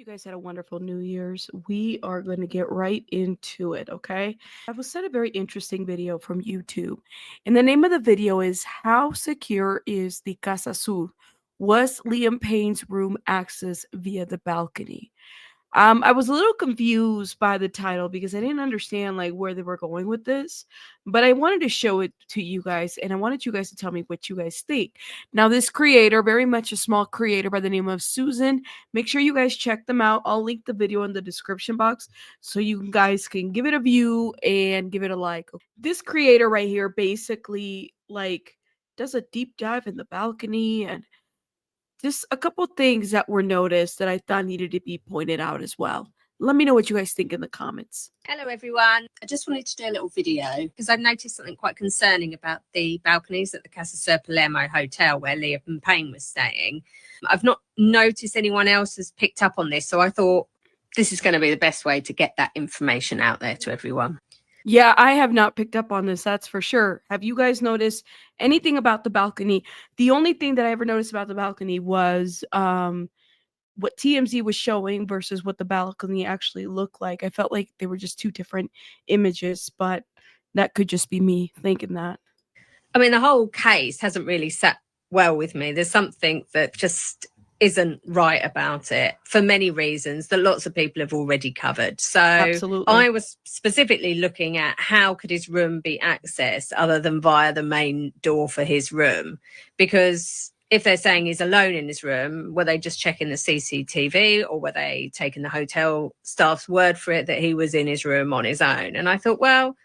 You guys had a wonderful New Year's. We are going to get right into it, okay? I was sent a very interesting video from YouTube. And the name of the video is How Secure is the Casa Azul? Was Liam Payne's room accessed via the balcony? I was a little confused by the title because I didn't understand like where they were going with this, but I wanted to show it to you guys and I wanted you guys to tell me what you guys think. Now, this creator, very much a small creator by the name of Susan, make sure you guys check them out. I'll link the video in the description box so you guys can give it a view and give it a like. This creator right here basically like does a deep dive in the balcony and just a couple things that were noticed that I thought needed to be pointed out as well. Let me know what you guys think in the comments. Hello everyone, I just wanted to do a little video because I've noticed something quite concerning about the balconies at the Casa Sur Palermo Hotel where Liam Payne was staying. I've not noticed anyone else has picked up on this, so I thought this is going to be the best way to get that information out there to everyone. Yeah, I have not picked up on this, that's for sure. Have you guys noticed anything about the balcony? The only thing that I ever noticed about the balcony was what TMZ was showing versus what the balcony actually looked like. I felt like they were just two different images, but that could just be me thinking that. I mean, the whole case hasn't really sat well with me. There's something that just isn't right about it for many reasons that lots of people have already covered. So Absolutely. I was specifically looking at how could his room be accessed other than via the main door for his room, because if they're saying he's alone in his room, were they just checking the CCTV or were they taking the hotel staff's word for it that he was in his room on his own? And I thought, well,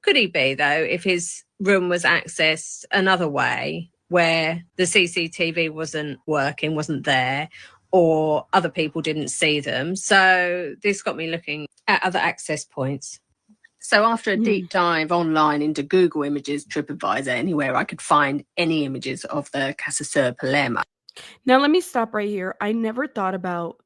could he be though if his room was accessed another way where the CCTV wasn't working, wasn't there, or other people didn't see them? So this got me looking at other access points. So after a deep dive online into Google Images, TripAdvisor, anywhere I could find any images of the Casa Sur Palermo. Now let me stop right here. I never thought about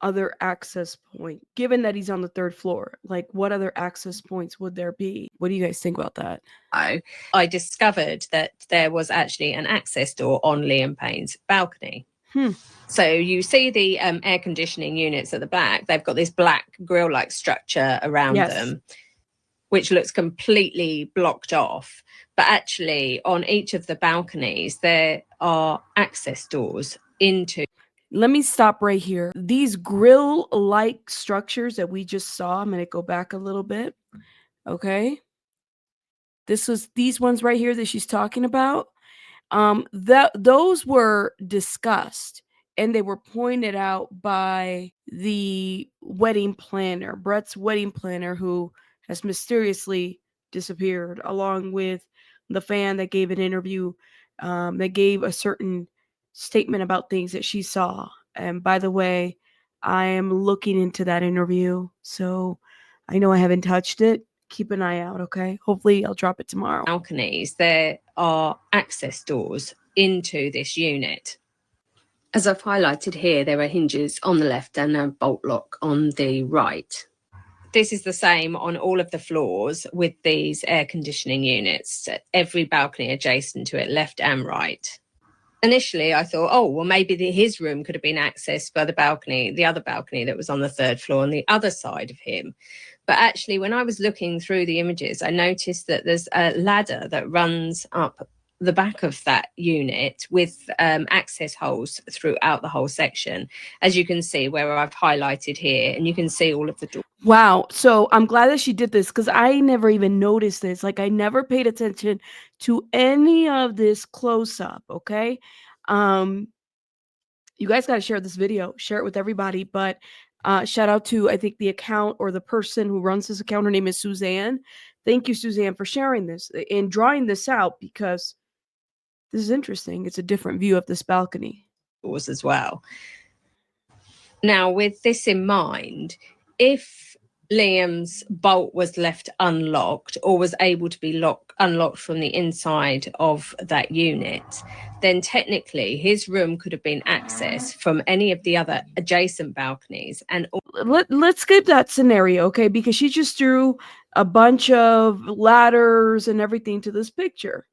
other access point, given that he's on the third floor. Like, what other access points would there be? What do you guys think about that? I discovered that there was actually an access door on Liam Payne's balcony. So you see the air conditioning units at the back. They've got this black grill-like structure around them, which looks completely blocked off. But actually, on each of the balconies, there are access doors into. Let me stop right here. These grill-like structures that we just saw, I'm going to go back a little bit. Okay. These ones right here that she's talking about. Those were discussed and they were pointed out by the wedding planner, Brett's wedding planner, who has mysteriously disappeared, along with the fan that gave an interview that gave a certain statement about things that she saw. And by the way, I am looking into that interview, so I know I haven't touched it. Keep an eye out, okay? Hopefully I'll drop it tomorrow. Balconies, there are access doors into this unit. As I've highlighted here, there are hinges on the left and a bolt lock on the right. This is the same on all of the floors with these air conditioning units, every balcony adjacent to it, left and right. Initially, I thought, oh, well, maybe his room could have been accessed by the balcony, the other balcony that was on the third floor on the other side of him. But actually, when I was looking through the images, I noticed that there's a ladder that runs up the back of that unit with access holes throughout the whole section, as you can see where I've highlighted here, and you can see all of the doors. Wow. So I'm glad that she did this because I never even noticed this. Like, I never paid attention to any of this close up. Okay. You guys got to share this video, share it with everybody. But shout out to, I think, the account or the person who runs this account. Her name is Suzanne. Thank you, Suzanne, for sharing this and drawing this out because this is interesting. It's a different view of this balcony. As well. Now, with this in mind, if Liam's bolt was left unlocked or was able to be unlocked from the inside of that unit, then technically his room could have been accessed from any of the other adjacent balconies. And let's skip that scenario, okay? Because she just threw a bunch of ladders and everything to this picture.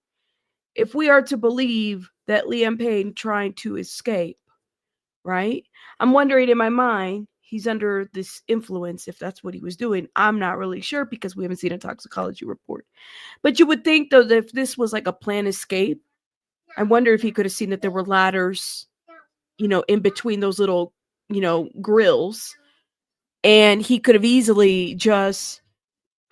If we are to believe that Liam Payne trying to escape, right? I'm wondering in my mind, he's under this influence, if that's what he was doing. I'm not really sure because we haven't seen a toxicology report. But you would think, though, that if this was like a planned escape, I wonder if he could have seen that there were ladders, in between those little, grills. And he could have easily just,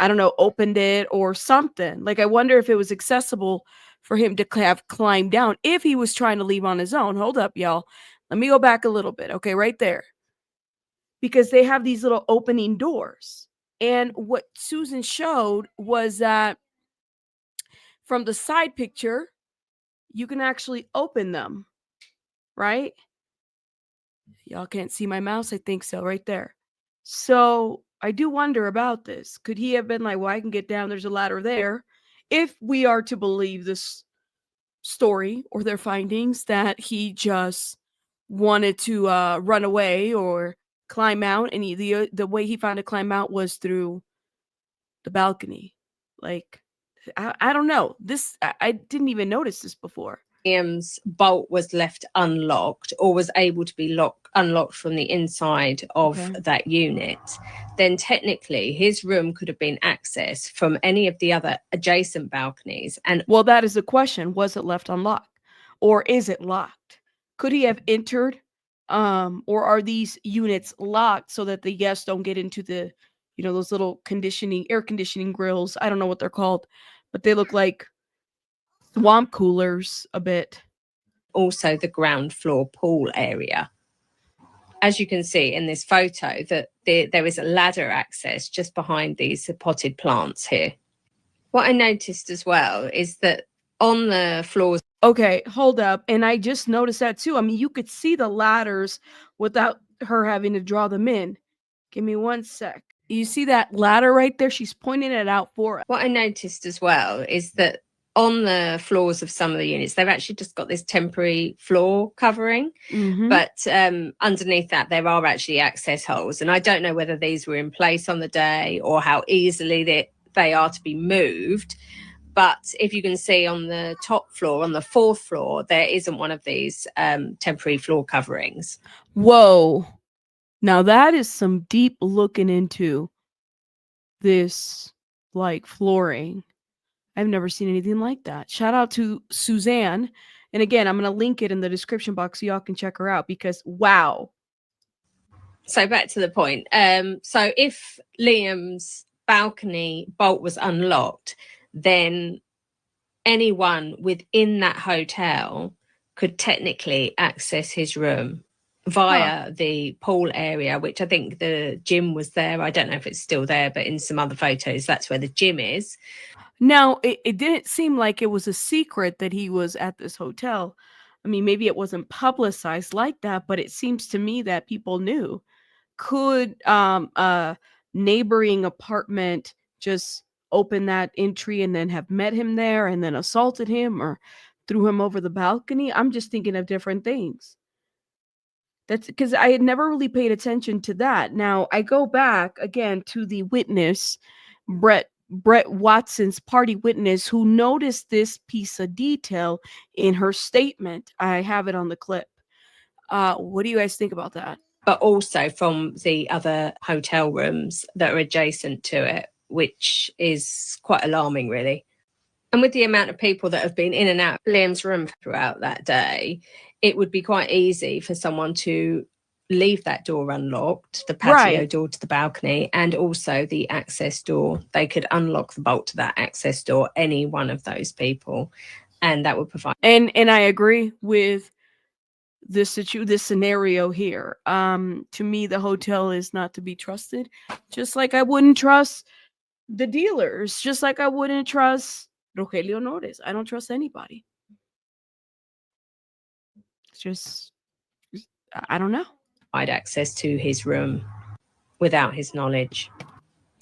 I don't know, opened it or something. Like, I wonder if it was accessible for him to have climbed down if he was trying to leave on his own. Hold up, y'all. Let me go back a little bit. Okay, right there. Because they have these little opening doors. And what Susan showed was that from the side picture, you can actually open them, right? Y'all can't see my mouse? I think so, right there. So I do wonder about this. Could he have been like, well, I can get down, there's a ladder there? If we are to believe this story or their findings, that he just wanted to run away or climb out, and the way he found to climb out was through the balcony. Like, I don't know. This I didn't even notice this before. Liam's bolt was left unlocked or was able to be unlocked from the inside of that unit, then technically his room could have been accessed from any of the other adjacent balconies. And well, that is the question. Was it left unlocked? Or is it locked? Could he have entered? Or are these units locked so that the guests don't get into the, those little air conditioning grills? I don't know what they're called, but they look like swamp coolers a bit. Also the ground floor pool area. As you can see in this photo, that there is a ladder access just behind these potted plants here. What I noticed as well is that on the floors. Okay, hold up. And I just noticed that too. I mean, you could see the ladders without her having to draw them in. Give me one sec. You see that ladder right there? She's pointing it out for us. What I noticed as well is that on the floors of some of the units, they've actually just got this temporary floor covering. But underneath that, there are actually access holes. And I don't know whether these were in place on the day or how easily they are to be moved. But if you can see on the top floor, on the fourth floor, there isn't one of these temporary floor coverings. Whoa. Now that is some deep looking into this, like, flooring. I've never seen anything like that. Shout out to Suzanne. And again, I'm going to link it in the description box so y'all can check her out because wow. So back to the point. So if Liam's balcony bolt was unlocked, then anyone within that hotel could technically access his room via the pool area, which I think the gym was there. I don't know if it's still there, but in some other photos, that's where the gym is. Now, it didn't seem like it was a secret that he was at this hotel. I mean, maybe it wasn't publicized like that, but it seems to me that people knew. Could a neighboring apartment just open that entry and then have met him there and then assaulted him or threw him over the balcony? I'm just thinking of different things. That's because I had never really paid attention to that. Now I go back again to the witness, Brett Watson's party witness, who noticed this piece of detail in her statement. I have it on the clip. What do you guys think about that? But also from the other hotel rooms that are adjacent to it, which is quite alarming, really. And with the amount of people that have been in and out of Liam's room throughout that day, it would be quite easy for someone to leave that door unlocked, the patio door to the balcony, and also the access door. They could unlock the bolt to that access door, any one of those people, and that would provide. And I agree with this scenario here. To me, the hotel is not to be trusted. Just like I wouldn't trust the dealers, just like I wouldn't trust Rogelio Nores. I don't trust anybody. It's just I don't know. Access to his room without his knowledge.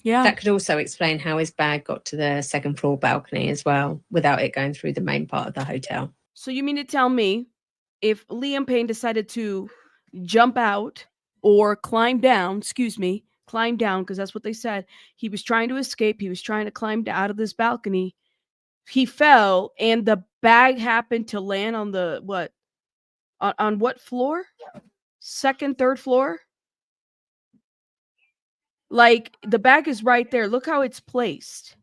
Yeah. That could also explain how his bag got to the second floor balcony as well, without it going through the main part of the hotel. So you mean to tell me if Liam Payne decided to jump out or climb down, because that's what they said. He was trying to escape. He was trying to climb out of this balcony. He fell and the bag happened to land on the what? On what floor? Second, third floor? Like, the bag is right there. Look how it's placed.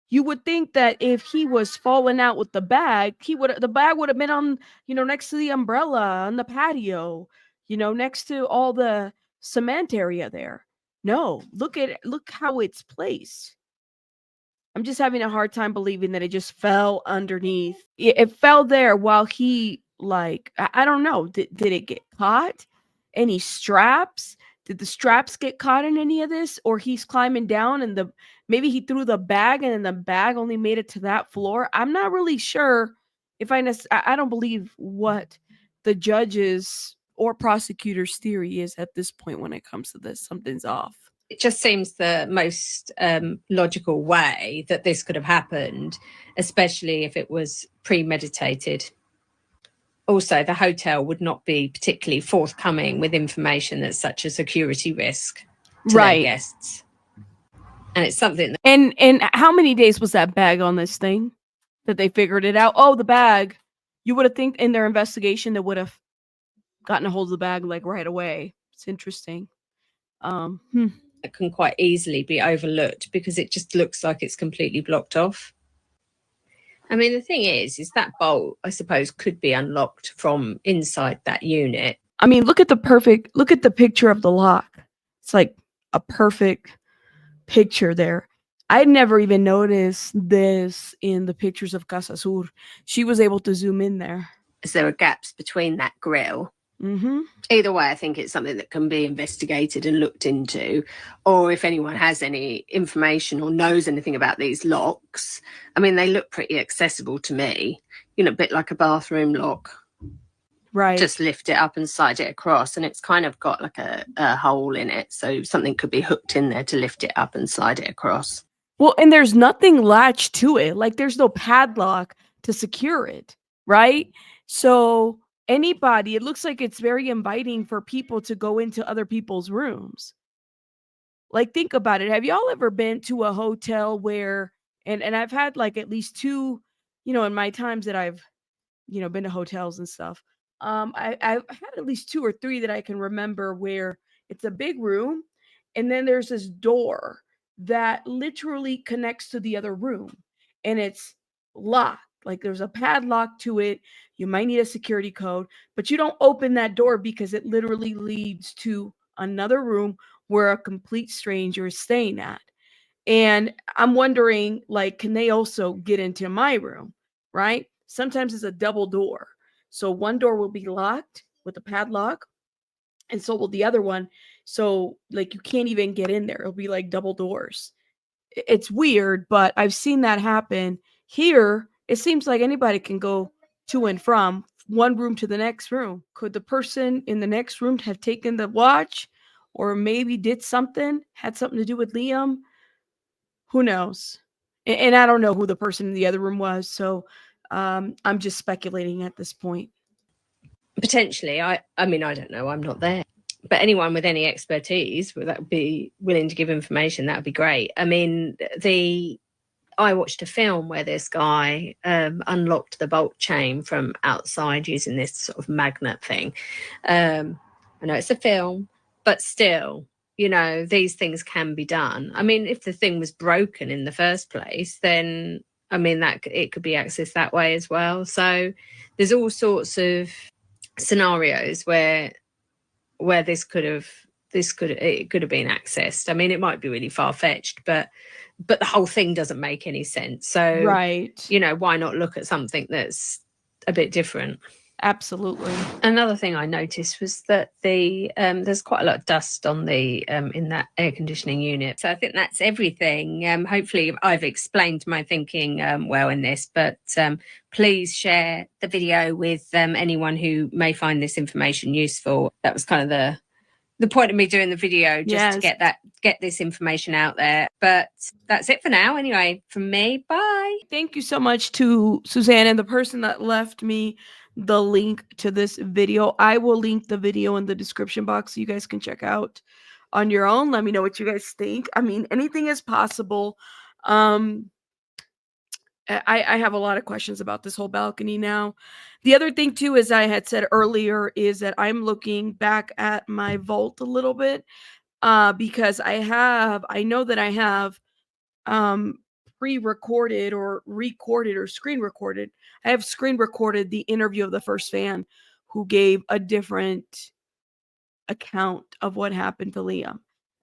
You would think that if he was falling out with the bag, the bag would have been on, next to the umbrella on the patio, next to all the cement area there. No, look how it's placed. I'm just having a hard time believing that it just fell underneath. It fell there while he, like, I don't know. Did it get caught? Any straps? Did the straps get caught in any of this? Or he's climbing down and maybe he threw the bag and then the bag only made it to that floor. I'm not really sure if I don't believe what the judge's or prosecutor's theory is at this point when it comes to this. Something's off. It just seems the most logical way that this could have happened, especially if it was premeditated. Also, the hotel would not be particularly forthcoming with information that's such a security risk to their guests. And it's something that... And how many days was that bag on this thing that they figured it out? Oh, the bag. You would have think in their investigation they would have gotten a hold of the bag like right away. It's interesting. It can quite easily be overlooked because it just looks like it's completely blocked off. I mean, the thing is that bolt, I suppose, could be unlocked from inside that unit. I mean, look at the picture of the lock. It's like a perfect picture there. I'd never even noticed this in the pictures of Casa Sur. She was able to zoom in there. As there are gaps between that grill. Mm-hmm. Either way, I think it's something that can be investigated and looked into, or if anyone has any information or knows anything about these locks. I mean, they look pretty accessible to me, a bit like a bathroom lock. Right. Just lift it up and slide it across, and it's kind of got like a hole in it, so something could be hooked in there to lift it up and slide it across. Well, and there's nothing latched to it. Like, there's no padlock to secure it, right? So anybody, it looks like it's very inviting for people to go into other people's rooms. Like, think about it. Have y'all ever been to a hotel where, and I've had like at least two, in my times that I've, been to hotels and stuff. I've had at least two or three that I can remember where it's a big room and then there's this door that literally connects to the other room and it's locked. Like, there's a padlock to it. You might need a security code, but you don't open that door because it literally leads to another room where a complete stranger is staying at. And I'm wondering, like, can they also get into my room, right? Sometimes it's a double door. So one door will be locked with a padlock, and so will the other one. So, like, you can't even get in there. It'll be like double doors. It's weird, but I've seen that happen. Here, it seems like anybody can go to and from one room to the next room. Could the person in the next room have taken the watch or maybe had something to do with Liam? Who knows? And I don't know who the person in the other room was, so I'm just speculating at this point. Potentially. I mean, I don't know. I'm not there. But anyone with any expertise that would be willing to give information, that would be great. I mean, I watched a film where this guy unlocked the bolt chain from outside using this sort of magnet thing. I know it's a film, but still, these things can be done. I mean, if the thing was broken in the first place, then I mean that it could be accessed that way as well. So there's all sorts of scenarios where it could have been accessed. I mean, it might be really far-fetched, but the whole thing doesn't make any sense. So right, why not look at something that's a bit different? Absolutely. Another thing I noticed was that there's quite a lot of dust on the in that air conditioning unit. So I think that's everything. Hopefully I've explained my thinking well in this, but please share the video with anyone who may find this information useful. That was kind of the point of me doing the video, just to get this information out there. But that's it for now. Anyway, from me, bye. Thank you so much to Suzanne and the person that left me the link to this video. I will link the video in the description box so you guys can check out on your own. Let me know what you guys think. I mean, anything is possible. I have a lot of questions about this whole balcony now. The other thing too, as I had said earlier, is that I'm looking back at my vault a little bit. because I know that I have um pre-recorded or recorded or screen recorded. I have screen recorded the interview of the first fan who gave a different account of what happened to Liam.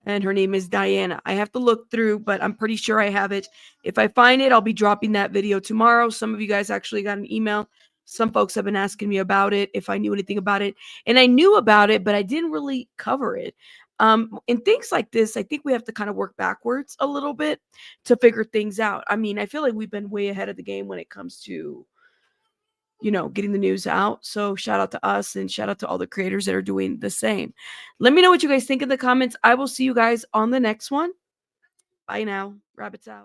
And her name is Diana. I have to look through, but I'm pretty sure I have it. If I find it, I'll be dropping that video tomorrow. Some of you guys actually got an email. Some folks have been asking me about it, if I knew anything about it. And I knew about it, but I didn't really cover it. In things like this, I think we have to kind of work backwards a little bit to figure things out. I mean, I feel like we've been way ahead of the game when it comes to getting the news out. So shout out to us and shout out to all the creators that are doing the same. Let me know what you guys think in the comments. I will see you guys on the next one. Bye now. Rabbits out.